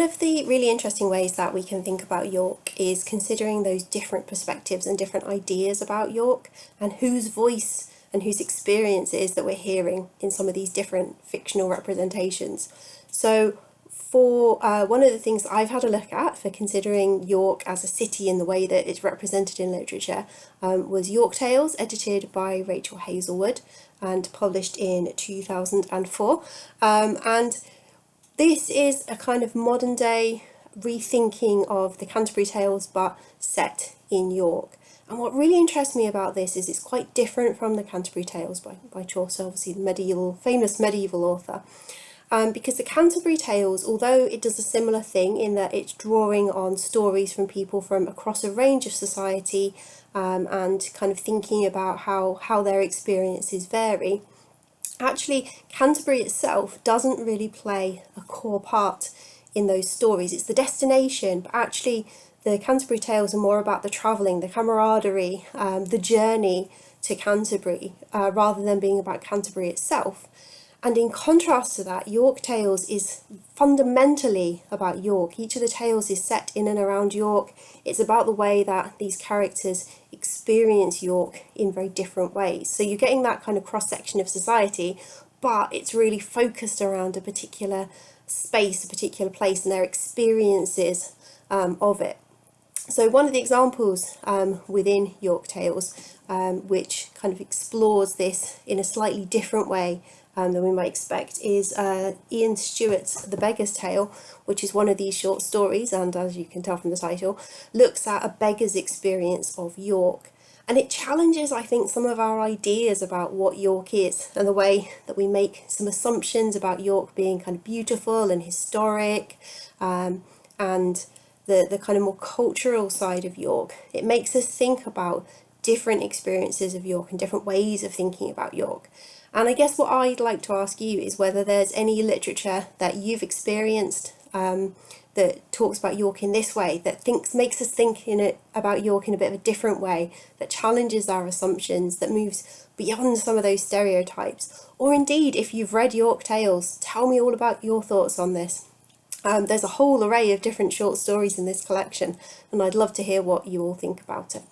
of the really interesting ways that we can think about York is considering those different perspectives and different ideas about York and whose voice and whose experience it is that we're hearing in some of these different fictional representations. So for one of the things I've had a look at for considering York as a city in the way that it's represented in literature was York Tales, edited by Rachel Hazelwood and published in 2004. And this is a kind of modern day rethinking of the Canterbury Tales, but set in York. And what really interests me about this is it's quite different from the Canterbury Tales by Chaucer, obviously the famous medieval author. Because the Canterbury Tales, although it does a similar thing in that it's drawing on stories from people from across a range of society and kind of thinking about how their experiences vary, actually Canterbury itself doesn't really play a core part in those stories. It's the destination, but actually the Canterbury Tales are more about the travelling, the camaraderie, the journey to Canterbury, rather than being about Canterbury itself. And in contrast to that, York Tales is fundamentally about York. Each of the tales is set in and around York. It's about the way that these characters experience York in very different ways. So you're getting that kind of cross-section of society, but it's really focused around a particular space, a particular place, and their experiences of it. So one of the examples within York Tales, which kind of explores this in a slightly different way than we might expect, is Ian Stewart's The Beggar's Tale, which is one of these short stories, and as you can tell from the title, looks at a beggar's experience of York. And it challenges, I think, some of our ideas about what York is and the way that we make some assumptions about York being kind of beautiful and historic, and the kind of more cultural side of York. It makes us think about different experiences of York and different ways of thinking about York. And I guess what I'd like to ask you is whether there's any literature that you've experienced that talks about York in this way, that makes us think about York in a bit of a different way, that challenges our assumptions, that moves beyond some of those stereotypes. Or indeed, if you've read York Tales, tell me all about your thoughts on this. There's a whole array of different short stories in this collection, and I'd love to hear what you all think about it.